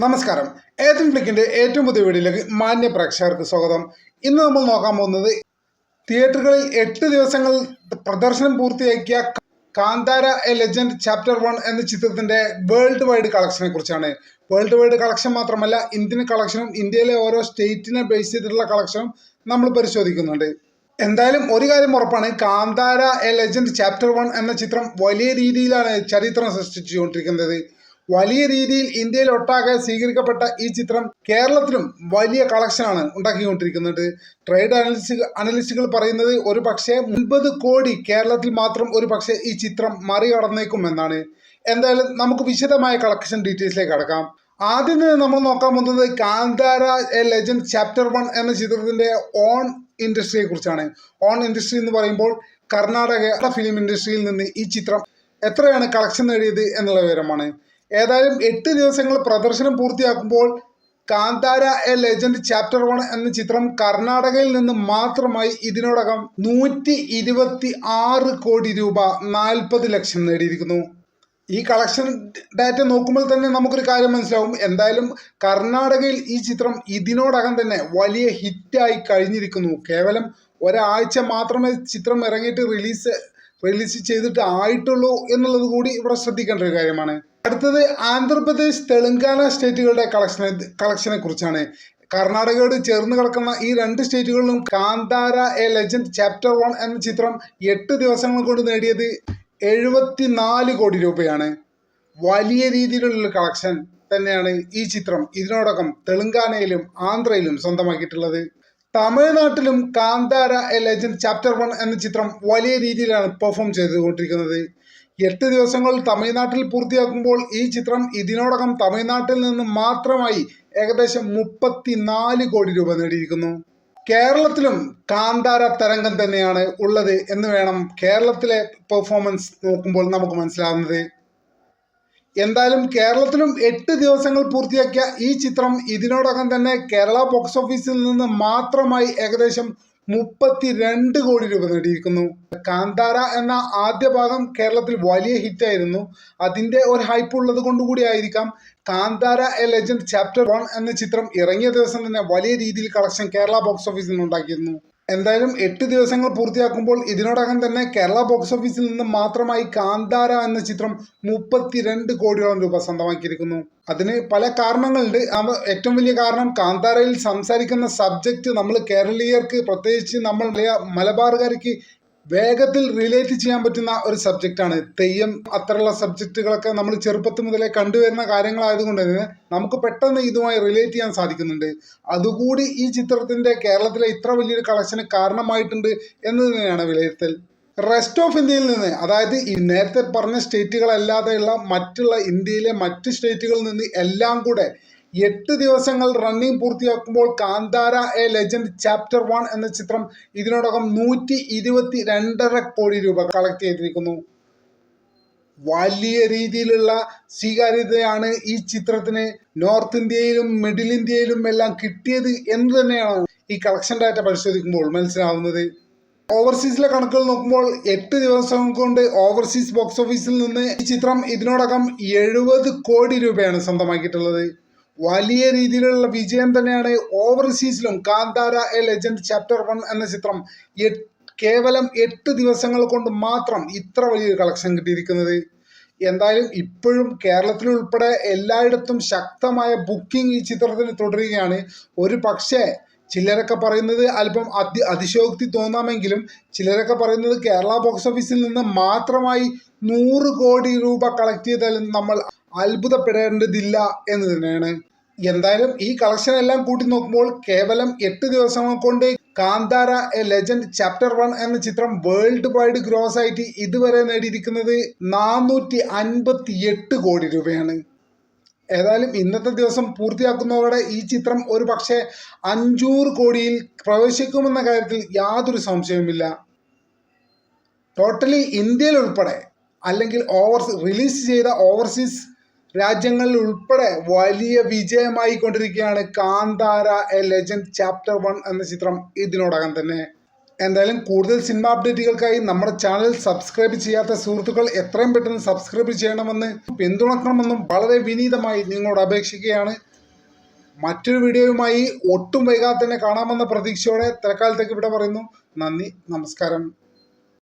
നമസ്കാരം. ഏതൻ ഫ്ലിക്കിന്റെ ഏറ്റവും പുതിയ വീഡിയോയിലേക്ക് മാന്യ പ്രേക്ഷകർക്ക് സ്വാഗതം. ഇന്ന് നമ്മൾ നോക്കാൻ പോകുന്നത് തിയേറ്ററുകളിൽ 8 ദിവസങ്ങൾ പ്രദർശനം പൂർത്തിയാക്കിയ കാന്താര എ ലെജൻഡ് ചാപ്റ്റർ 1 എന്ന ചിത്രത്തിന്റെ വേൾഡ് വൈഡ് കളക്ഷനെ കുറിച്ചാണ്. വേൾഡ് വൈഡ് കളക്ഷൻ മാത്രമല്ല, ഇന്ത്യൻ കളക്ഷനും ഇന്ത്യയിലെ ഓരോ സ്റ്റേറ്റിനെ ബേസ് ചെയ്തിട്ടുള്ള കളക്ഷനും നമ്മൾ പരിശോധിക്കുന്നുണ്ട്. എന്തായാലും ഒരു കാര്യം ഉറപ്പാണ്, കാന്താര എ ലെജൻഡ് ചാപ്റ്റർ 1 എന്ന ചിത്രം വലിയ രീതിയിലാണ് ചരിത്രം സൃഷ്ടിച്ചുകൊണ്ടിരിക്കുന്നത്. വലിയ രീതിയിൽ ഇന്ത്യയിൽ ഒട്ടാകെ സ്വീകരിക്കപ്പെട്ട ഈ ചിത്രം കേരളത്തിലും വലിയ കളക്ഷനാണ് ഉണ്ടാക്കിക്കൊണ്ടിരിക്കുന്നത്. ട്രേഡ് അനലിസ്റ്റുകൾ പറയുന്നത് ഒരു പക്ഷേ 30 കോടി കേരളത്തിൽ മാത്രം ഒരു പക്ഷേ ഈ ചിത്രം മറികടന്നേക്കും എന്നാണ്. എന്തായാലും നമുക്ക് വിശദമായ കളക്ഷൻ ഡീറ്റെയിൽസിലേക്ക് കടക്കാം. ആദ്യം തന്നെ നമ്മൾ നോക്കാൻ പോകുന്നത് കാന്താര എ ലെജൻഡ് ചാപ്റ്റർ 1 എന്ന ചിത്രത്തിന്റെ ഓൺ ഇൻഡസ്ട്രിയെ കുറിച്ചാണ്. ഓൺ ഇൻഡസ്ട്രി എന്ന് പറയുമ്പോൾ കർണാടക ഫിലിം ഇൻഡസ്ട്രിയിൽ നിന്ന് ഈ ചിത്രം എത്രയാണ് കളക്ഷൻ നേടിയത് എന്നുള്ള വിവരമാണ്. ഏതായാലും 8 ദിവസങ്ങൾ പ്രദർശനം പൂർത്തിയാക്കുമ്പോൾ കാന്താര എ ലെജൻഡ് ചാപ്റ്റർ 1 എന്ന ചിത്രം കർണാടകയിൽ നിന്ന് മാത്രമായി ഇതിനോടകം 126 കോടി രൂപ 40 ലക്ഷം നേടിയിരിക്കുന്നു. ഈ കളക്ഷൻ ഡാറ്റ നോക്കുമ്പോൾ തന്നെ നമുക്കൊരു കാര്യം മനസ്സിലാവും. എന്തായാലും കർണാടകയിൽ ഈ ചിത്രം ഇതിനോടകം തന്നെ വലിയ ഹിറ്റായി കഴിഞ്ഞിരിക്കുന്നു. കേവലം ഒരാഴ്ച മാത്രമേ ചിത്രം ഇറങ്ങിയിട്ട് റിലീസ് ചെയ്തിട്ട് ആയിട്ടുള്ളൂ എന്നുള്ളത് കൂടി ഇവിടെ ശ്രദ്ധിക്കേണ്ട ഒരു കാര്യമാണ്. അടുത്തത് ആന്ധ്രാപ്രദേശ്, തെലങ്കാന സ്റ്റേറ്റുകളുടെ കളക്ഷനെ കുറിച്ചാണ്. കർണാടകയോട് ചേർന്ന് കിടക്കുന്ന ഈ 2 സ്റ്റേറ്റുകളിലും കാന്താര എ ലെജൻഡ് ചാപ്റ്റർ 1 എന്ന ചിത്രം 8 ദിവസങ്ങൾ കൊണ്ട് നേടിയത് 74 കോടി രൂപയാണ്. വലിയ രീതിയിലുള്ള കളക്ഷൻ തന്നെയാണ് ഈ ചിത്രം ഇതിനോടകം തെലങ്കാനയിലും ആന്ധ്രയിലും സ്വന്തമാക്കിയിട്ടുള്ളത്. തമിഴ്നാട്ടിലും കാന്താര എ ലെജൻഡ് ചാപ്റ്റർ 1 എന്ന ചിത്രം വലിയ രീതിയിലാണ് പെർഫോം ചെയ്തുകൊണ്ടിരിക്കുന്നത്. 8 ദിവസങ്ങൾ തമിഴ്നാട്ടിൽ പൂർത്തിയാക്കുമ്പോൾ ഈ ചിത്രം ഇതിനോടകം തമിഴ്നാട്ടിൽ നിന്ന് മാത്രമായി ഏകദേശം 34 കോടി രൂപ നേടിയിരിക്കുന്നു. കേരളത്തിലും കാന്താര തരംഗം തന്നെയാണ് ഉള്ളത് എന്ന് വേണം കേരളത്തിലെ പെർഫോമൻസ് നോക്കുമ്പോൾ നമുക്ക് മനസ്സിലാവുന്നത്. എന്തായാലും കേരളത്തിലും 8 ദിവസങ്ങൾ പൂർത്തിയാക്കിയ ഈ ചിത്രം ഇതിനോടകം തന്നെ കേരള ബോക്സ് ഓഫീസിൽ നിന്ന് മാത്രമായി ഏകദേശം 32 കോടി രൂപ നേടിയിരിക്കുന്നു. കാന്താര എന്ന ആദ്യ ഭാഗം കേരളത്തിൽ വലിയ ഹിറ്റായിരുന്നു. അതിൻ്റെ ഒരു ഹൈപ്പ് ഉള്ളത് കൊണ്ടുകൂടി ആയിരിക്കാം കാന്താര എ ലെജൻഡ് ചാപ്റ്റർ 1 എന്ന ചിത്രം ഇറങ്ങിയ ദിവസം തന്നെ വലിയ രീതിയിൽ കളക്ഷൻ കേരള ബോക്സ് ഓഫീസിൽ നിന്നുണ്ടാക്കിയിരുന്നു. എന്തായാലും 8 ദിവസങ്ങൾ പൂർത്തിയാക്കുമ്പോൾ ഇതിനോടകം തന്നെ കേരള ബോക്സ് ഓഫീസിൽ നിന്ന് മാത്രമായി കാന്താര എന്ന ചിത്രം 32 കോടിയോളം രൂപ സ്വന്തമാക്കിയിരിക്കുന്നു. അതിന് പല കാരണങ്ങളുണ്ട്. ഏറ്റവും വലിയ കാരണം കാന്താരയിൽ സംസാരിക്കുന്ന സബ്ജക്റ്റ് നമ്മൾ കേരളീയർക്ക്, പ്രത്യേകിച്ച് നമ്മൾ മലബാറുകാർക്ക് വേഗത്തിൽ റിലേറ്റ് ചെയ്യാൻ പറ്റുന്ന ഒരു സബ്ജക്റ്റാണ്. തെയ്യം അത്തരമുള്ള സബ്ജക്റ്റുകളൊക്കെ നമ്മൾ ചെറുപ്പത്തിൽ മുതലേ കണ്ടുവരുന്ന കാര്യങ്ങളായതുകൊണ്ട് തന്നെ നമുക്ക് പെട്ടെന്ന് ഇതുമായി റിലേറ്റ് ചെയ്യാൻ സാധിക്കുന്നുണ്ട്. അതുകൂടി ഈ ചിത്രത്തിന്റെ കേരളത്തിലെ ഇത്ര വലിയൊരു കളക്ഷന് കാരണമായിട്ടുണ്ട് എന്ന് തന്നെയാണ് വിലയിരുത്തൽ. റെസ്റ്റ് ഓഫ് ഇന്ത്യയിൽ നിന്ന്, അതായത് ഈ നേരത്തെ പറഞ്ഞ സ്റ്റേറ്റുകളല്ലാതെയുള്ള മറ്റുള്ള ഇന്ത്യയിലെ മറ്റ് സ്റ്റേറ്റുകളിൽ നിന്ന് എല്ലാം കൂടെ 8 ദിവസങ്ങൾ റണ്ണിങ് പൂർത്തിയാക്കുമ്പോൾ കാന്താര എ ലെജൻഡ് ചാപ്റ്റർ 1 എന്ന ചിത്രം ഇതിനോടകം 122.5 കോടി രൂപ കളക്ട് ചെയ്തിരിക്കുന്നു. വലിയ രീതിയിലുള്ള സ്വീകാര്യതയാണ് ഈ ചിത്രത്തിന് നോർത്ത് ഇന്ത്യയിലും മിഡിൽ ഇന്ത്യയിലും എല്ലാം കിട്ടിയത് എന്ന് തന്നെയാണ് ഈ കളക്ഷൻ ഡാറ്റ പരിശോധിക്കുമ്പോൾ മനസ്സിലാവുന്നത്. ഓവർസീസിലെ കണക്കുകൾ നോക്കുമ്പോൾ 8 ദിവസം കൊണ്ട് ഓവർസീസ് ബോക്സ് ഓഫീസിൽ നിന്ന് ഈ ചിത്രം ഇതിനോടകം 70 കോടി രൂപയാണ് സ്വന്തമാക്കിയിട്ടുള്ളത്. വലിയ രീതിയിലുള്ള വിജയം തന്നെയാണ് ഓവർസീസിലും കാന്താര എ ലെജൻഡ് ചാപ്റ്റർ 1 എന്ന ചിത്രം കേവലം 8 ദിവസങ്ങൾ കൊണ്ട് മാത്രം ഇത്ര വലിയൊരു കളക്ഷൻ കിട്ടിയിരിക്കുന്നത്. എന്തായാലും ഇപ്പോഴും കേരളത്തിൽ ഉൾപ്പെടെ എല്ലായിടത്തും ശക്തമായ ബുക്കിംഗ് ഈ ചിത്രത്തിന് തുടരുകയാണ്. ഒരു പക്ഷേ ചിലരൊക്കെ പറയുന്നത് അല്പം അതിശയോക്തി തോന്നാമെങ്കിലും ചിലരൊക്കെ പറയുന്നത് കേരള ബോക്സ് ഓഫീസിൽ നിന്ന് മാത്രമായി 100 കോടി രൂപ കളക്ട് ചെയ്താലും നമ്മൾ അത്ഭുതപ്പെടേണ്ടതില്ല എന്ന് തന്നെയാണ്. എന്തായാലും ഈ കളക്ഷൻ എല്ലാം കൂട്ടി നോക്കുമ്പോൾ കേവലം 8 ദിവസങ്ങൾ കൊണ്ട് കാന്താര എ ലെജൻഡ് ചാപ്റ്റർ 1 എന്ന ചിത്രം വേൾഡ് വൈഡ് ഗ്രോസ് ആയിട്ട് ഇതുവരെ നേടിയിരിക്കുന്നത് 458 കോടി രൂപയാണ്. ഏതായാലും ഇന്നത്തെ ദിവസം പൂർത്തിയാക്കുന്നതോടെ ഈ ചിത്രം ഒരു പക്ഷേ 500 കോടിയിൽ പ്രവേശിക്കുമെന്ന കാര്യത്തിൽ യാതൊരു സംശയവുമില്ല. ടോട്ടലി ഇന്ത്യയിൽ ഉൾപ്പെടെ അല്ലെങ്കിൽ റിലീസ് ചെയ്ത ഓവർസീസ് രാജ്യങ്ങളിൽ ഉൾപ്പെടെ വലിയ വിജയമായി കൊണ്ടിരിക്കുകയാണ് കാന്താര എ ലെജൻഡ് ചാപ്റ്റർ 1 എന്ന ചിത്രം ഇതിനോടകം തന്നെ. എന്തായാലും കൂടുതൽ സിനിമ അപ്ഡേറ്റുകൾക്കായി നമ്മുടെ ചാനൽ സബ്സ്ക്രൈബ് ചെയ്യാത്ത സുഹൃത്തുക്കൾ എത്രയും പെട്ടെന്ന് സബ്സ്ക്രൈബ് ചെയ്യണമെന്ന് പിന്തുണക്കണമെന്നും വളരെ വിനീതമായി നിങ്ങളോട് അപേക്ഷിക്കുകയാണ്. മറ്റൊരു വീഡിയോയുമായി ഒട്ടും വൈകാതെ തന്നെ കാണാമെന്ന പ്രതീക്ഷയോടെ തൽക്കാലത്തേക്ക് ഇവിടെ പറയുന്നു. നന്ദി, നമസ്കാരം.